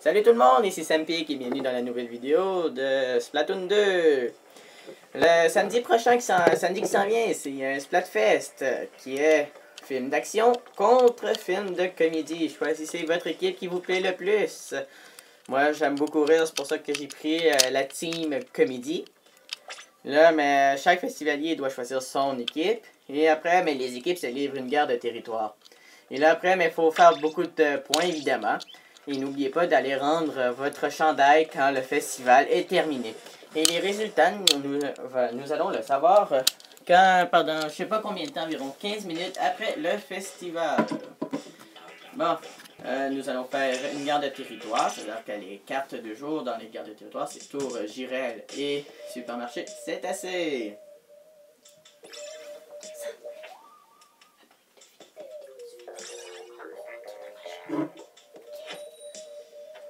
Salut tout le monde, ici Sampic et bienvenue dans la nouvelle vidéo de Splatoon 2. Le samedi prochain, samedi qui s'en vient, c'est un Splatfest qui est film d'action contre film de comédie. Choisissez votre équipe qui vous plaît le plus. Moi, j'aime beaucoup rire, c'est pour ça que j'ai pris la team comédie. Là, mais chaque festivalier doit choisir son équipe. Et après, mais les équipes se livrent une guerre de territoire. Et là, après, il faut faire beaucoup de points, évidemment. Et n'oubliez pas d'aller rendre votre chandail quand le festival est terminé. Et les résultats, nous allons le savoir quand, pendant je sais pas combien de temps, environ 15 minutes après le festival. Bon, nous allons faire une guerre de territoire, c'est-à-dire que les cartes de jour dans les guerres de territoire, c'est Tour, Jirel et Supermarché, c'est assez.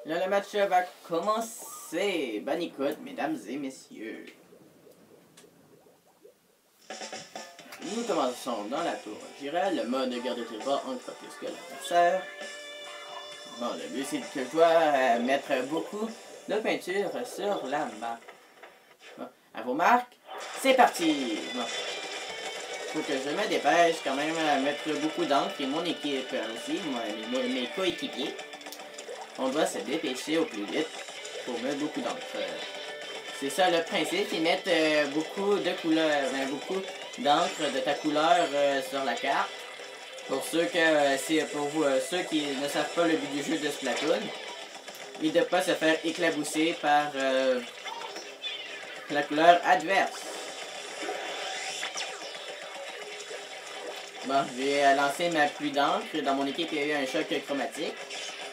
Là, le match va commencer. Bonne écoute, mesdames et messieurs. Nous commençons dans la tour Jirel, le mode de guerre de territoire en fois plus que l'adversaire. Bon, le but c'est que je dois mettre beaucoup de peinture sur la map. Bon, à vos marques, c'est parti! Bon. Faut que je me dépêche quand même à mettre beaucoup d'encre et mon équipe aussi, mes coéquipiers. On doit se dépêcher au plus vite pour mettre beaucoup d'encre. C'est ça le principe, ils mettent beaucoup de couleurs, beaucoup d'encre de ta couleur sur la carte. Pour ceux ceux qui ne savent pas le but du jeu de Splatoon, et de ne pas se faire éclabousser par la couleur adverse. Bon, j'ai lancé ma pluie d'encre. Dans mon équipe, il y a eu un choc chromatique.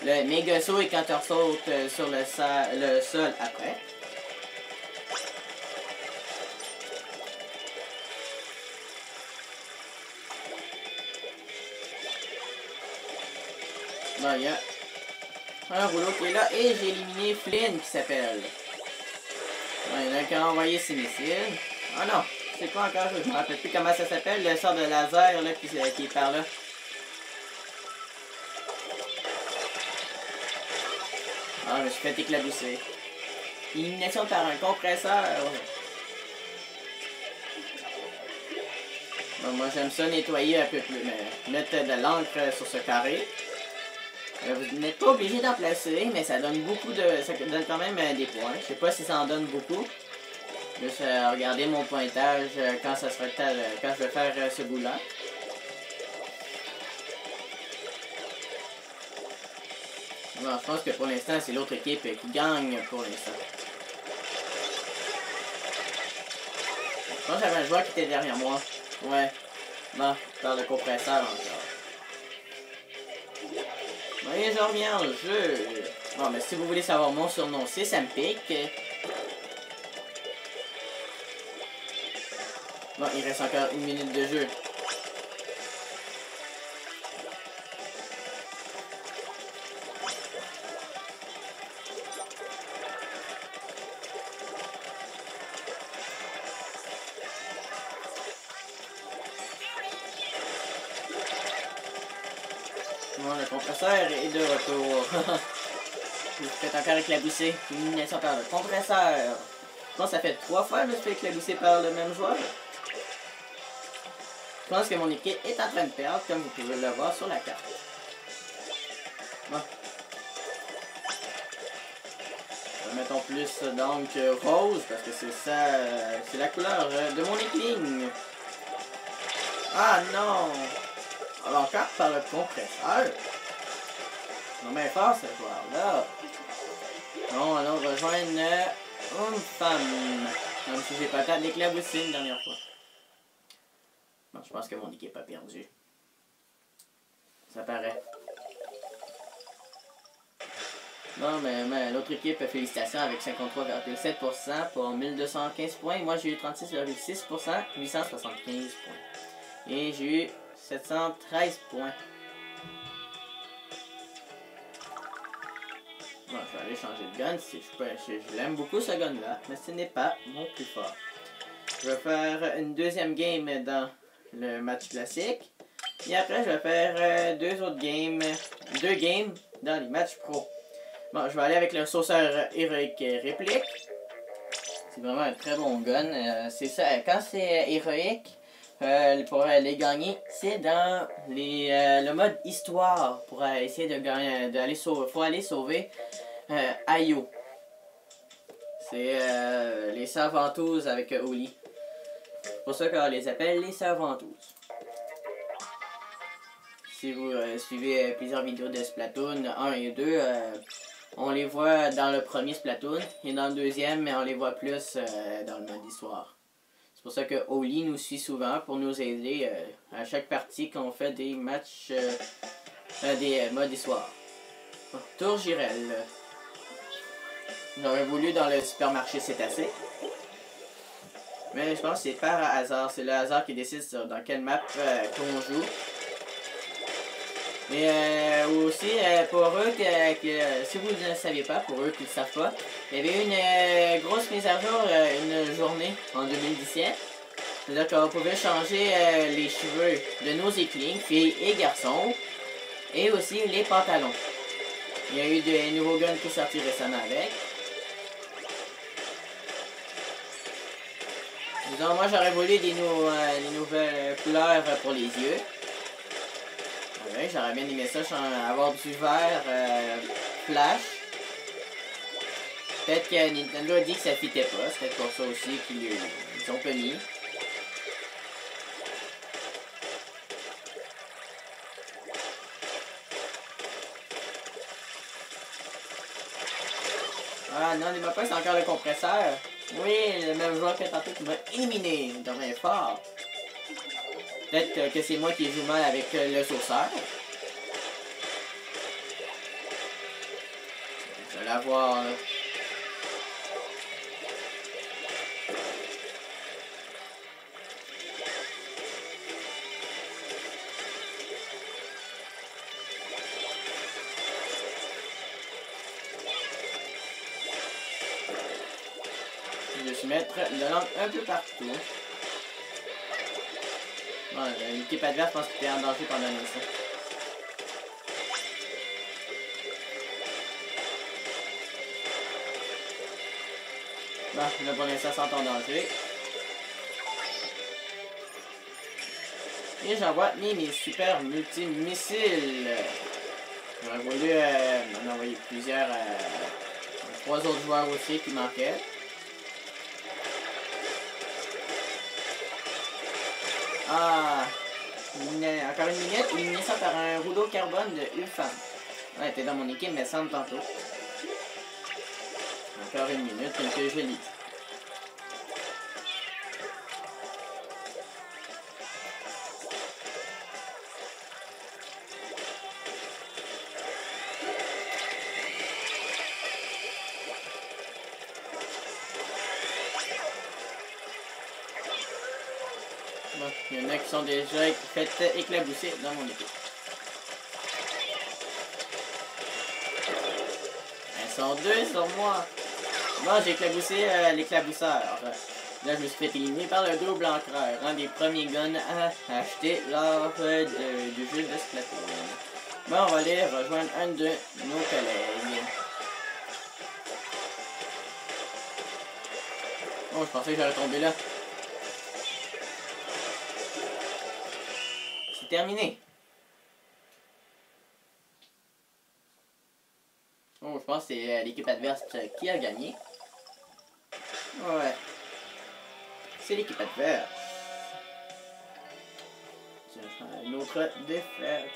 Le méga saut est quand on saute sur le sol après. Bon, il y a un rouleau qui est là et j'ai éliminé Flynn qui s'appelle. Bon, il y en a un qui a envoyé ses missiles. Oh non, c'est quoi encore? Je me rappelle plus comment ça s'appelle, le sort de laser là, qui est par là. Ah, je me suis fait éclabousser. Élimination par un compresseur. Bon, moi j'aime ça nettoyer un peu plus, mais mettre de l'encre sur ce carré. Vous n'êtes pas obligé d'en placer, mais ça donne beaucoup de. Ça donne quand même des points. Je sais pas si ça en donne beaucoup. Juste regarder mon pointage quand ça sera quand je vais faire ce bout-là. Bon, je pense que pour l'instant, c'est l'autre équipe qui gagne pour l'instant. Je pense que j'avais un joueur qui était derrière moi. Ouais. Bon, par le compresseur encore. Voyez, je reviens au jeu. Bon, mais si vous voulez savoir mon surnom, c'est Sampic. Bon, il reste encore 1 minute de jeu. Bon, le compresseur est de retour. Je me suis fait encore éclabousser. Élimination par le compresseur. Je pense que ça fait 3 fois que je me suis fait éclabousser par le même joueur. Je pense que mon équipe est en train de perdre, comme vous pouvez le voir sur la carte. Bon. Mettons plus d'encre rose, parce que c'est ça, c'est la couleur de mon écling. Ah non! Alors, encore par le compresseur. Non, mais fort ce joueur-là. Bon, allons rejoindre une femme. Même si j'ai pas le temps d'éclabousser une dernière fois. Bon, je pense que mon équipe a perdu. Ça paraît. Non, mais l'autre équipe, félicitations avec 53,7% pour 1215 points. Moi, j'ai eu 36,6%, 875 points. Et j'ai eu 713 points. Bon, je vais aller changer de gun. Je l'aime beaucoup ce gun-là, mais ce n'est pas mon plus fort. Je vais faire une deuxième game dans le match classique. Et après, je vais faire deux games dans les matchs pro. Bon, je vais aller avec le sauceur héroïque réplique. C'est vraiment un très bon gun. C'est ça, quand c'est héroïque, pour les gagner, c'est dans le mode histoire pour essayer de gagner, d'aller sauver. Faut aller sauver Ayo. C'est les sœurs ventouses avec Oli. C'est pour ça qu'on les appelle les sœurs ventouses. Si vous suivez plusieurs vidéos de Splatoon 1 et 2, on les voit dans le premier Splatoon et dans le deuxième, mais on les voit plus dans le mode histoire. C'est pour ça que Oli nous suit souvent pour nous aider à chaque partie qu'on fait des matchs, des modes histoire. Tour Girel. J'aurais voulu dans le supermarché cétacé. Mais je pense que c'est par hasard. C'est le hasard qui décide dans quelle map qu'on joue. Mais aussi, pour eux, si vous ne le savez pas, pour eux qui ne le savent pas, il y avait une grosse mise à jour, une journée en 2017. C'est-à-dire qu'on pouvait changer les cheveux de nos éclings, filles et garçons, et aussi les pantalons. Il y a eu des nouveaux guns qui sont sortis récemment avec. Disons, moi j'aurais voulu des nouvelles couleurs pour les yeux. Ouais, j'aurais bien aimé ça, avoir du vert flash. Peut-être que Nintendo a dit que ça fitait pas, c'est peut-être pour ça aussi qu'ils ont pas mis. Ah non, il m'a pas, c'est encore le compresseur. Oui, le même joueur que tantôt qui m'a éliminé. Il devrait être fort. Peut-être que c'est moi qui joue mal avec le sauceur. Je vais l'avoir là. Je vais se mettre le langue un peu partout. Bon, l'équipe adverse, je pense qu'il était en danger pendant un instant. Bon, là pour l'instant, sans en danger. Et j'envoie mes super multi-missiles. J'aurais voulu en envoyer plusieurs. 3 autres joueurs aussi qui manquaient. Ah! Encore une minute, éliminé ça par un rouleau carbone de Ulfan. Ouais, t'es dans mon équipe, mais semble tantôt. Encore une minute, que je lis. Bon, il y en a qui sont déjà fait éclabousser dans mon équipe. Elles sont 2 sur moi. Bon, j'ai éclabousé l'éclabousseur. Là, je me suis fait éliminer par le double encreur, un des premiers guns à acheter lors du jeu de Splatoon. Bon, on va aller rejoindre un de nos collègues. Oh, je pensais que j'allais tomber là. C'est terminé. Oh, je pense que c'est l'équipe adverse qui a gagné. Ouais. C'est l'équipe adverse. Une autre défaite.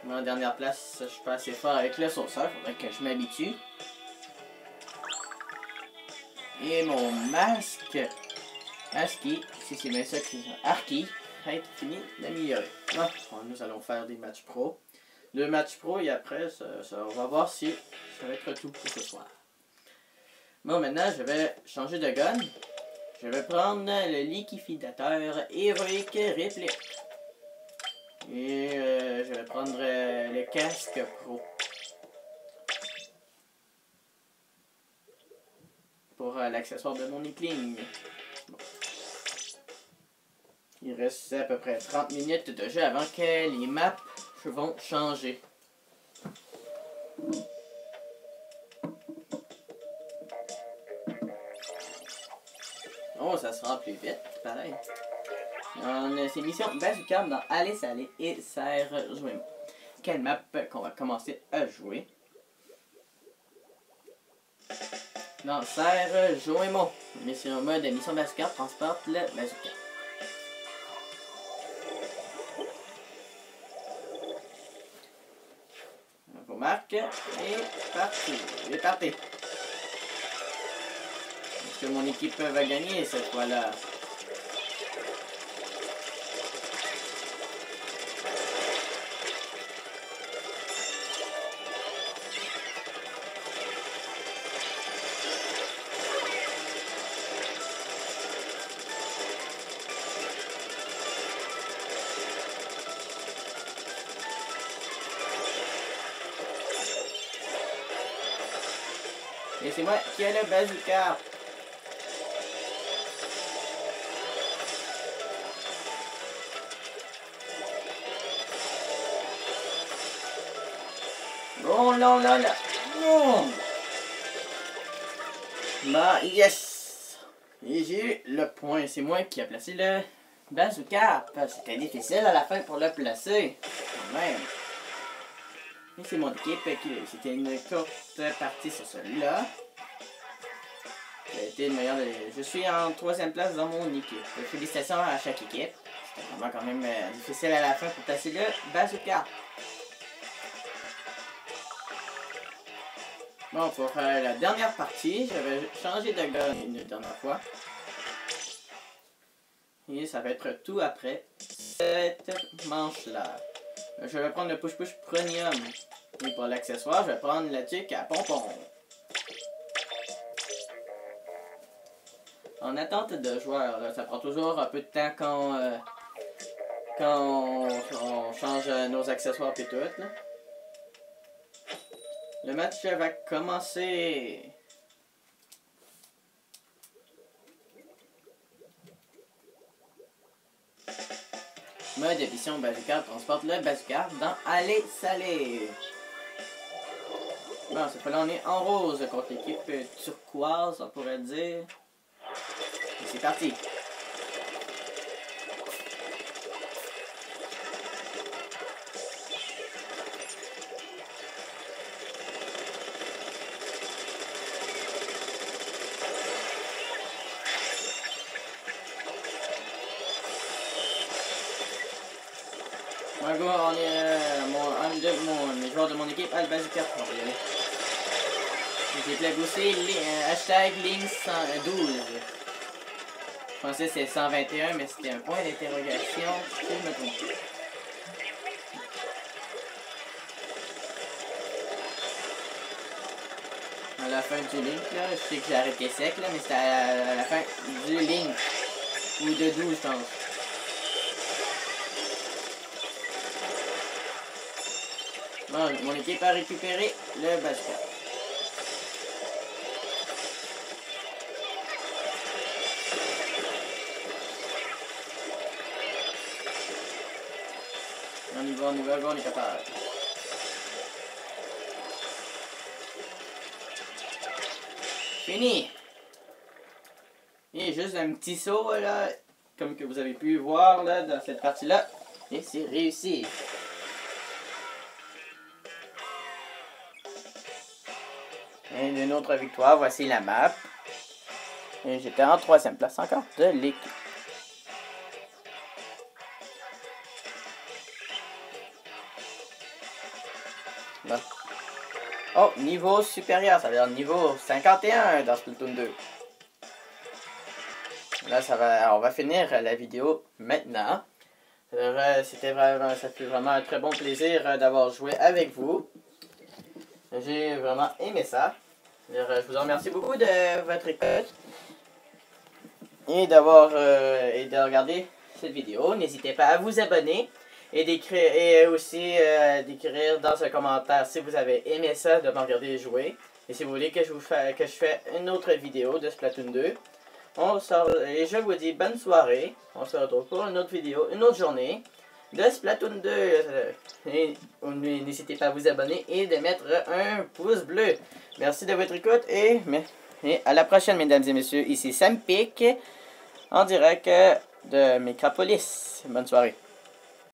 Moi, en dernière place, je suis pas assez fort avec le sauceur. Faudrait que je m'habitue. Et mon masque. Aski, si c'est bien ça que c'est. Arki. A été fini d'améliorer. Ah, nous allons faire des matchs pro. 2 matchs pro et après, on va voir si ça va être tout pour ce soir. Bon, maintenant, je vais changer de gun. Je vais prendre le liquidateur héroïque réplique. Et je vais prendre le casque pro. Pour l'accessoire de mon écling. Bon. Il reste à peu près 30 minutes de jeu avant que les maps vont changer. sera plus vite, pareil. On a ces missions bazooka dans Aller Salé et Serre Jouer. Quelle map qu'on va commencer à jouer? Dans Serre Jouer-Mon. On est sur un mode mission bazooka, transporte le bazooka. On marque et parti. Et partez. Est-ce que mon équipe va gagner cette fois-là? Et c'est moi qui ai le bazooka. Oh là là là. Oh. Bah yes. Et j'ai eu le point. C'est moi qui ai placé le bazooka. C'était difficile à la fin pour le placer. Quand même. Et c'est mon équipe qui... C'était une courte partie sur celui-là. J'ai été le meilleur. Je suis en 3e place dans mon équipe. Félicitations à chaque équipe. C'était vraiment quand même difficile à la fin pour placer le bazooka. Bon, pour la dernière partie, j'avais changé de gun une dernière fois. Et ça va être tout après cette manche-là. Je vais prendre le push-push premium. Et pour l'accessoire, je vais prendre la tuque à pompon. En attente de joueurs, là, ça prend toujours un peu de temps quand on change nos accessoires et tout. Là. Le match va commencer. Mode édition bazooka transporte le bazooka dans Aller Salé. Bon, cette fois-là, on est en rose contre l'équipe turquoise, on pourrait dire. Et c'est parti. On est les joueurs de mon équipe a le bazooka. J'ai plagossé hashtag ligne 112. Je pensais que c'était 121, mais c'était un point d'interrogation, si je me trompe. À la fin du link, là, je sais que j'ai arrêté sec, là, mais c'était à la fin du link. Ou de 12, je pense. Bon, mon équipe a récupéré le bazooka. On y va, on est capable. Fini! Et juste un petit saut, là, comme que vous avez pu voir, là, dans cette partie-là. Et c'est réussi. Et une autre victoire, voici la map. Et j'étais en 3e place encore de l'équipe. Bon. Oh, niveau supérieur, ça veut dire niveau 51 dans Splatoon 2. Là, on va finir la vidéo maintenant. C'était vraiment, ça fait vraiment un très bon plaisir d'avoir joué avec vous. J'ai vraiment aimé ça. Je vous remercie beaucoup de votre écoute et de regarder cette vidéo. N'hésitez pas à vous abonner et aussi d'écrire dans un commentaire si vous avez aimé ça de me regarder jouer. Et si vous voulez que je fasse une autre vidéo de Splatoon 2. Et je vous dis bonne soirée. On se retrouve pour une autre vidéo, une autre journée de Splatoon 2. Et n'hésitez pas à vous abonner et de mettre un pouce bleu. Merci de votre écoute et à la prochaine, mesdames et messieurs. Ici Sam Pic en direct de Micropolis. Bonne soirée.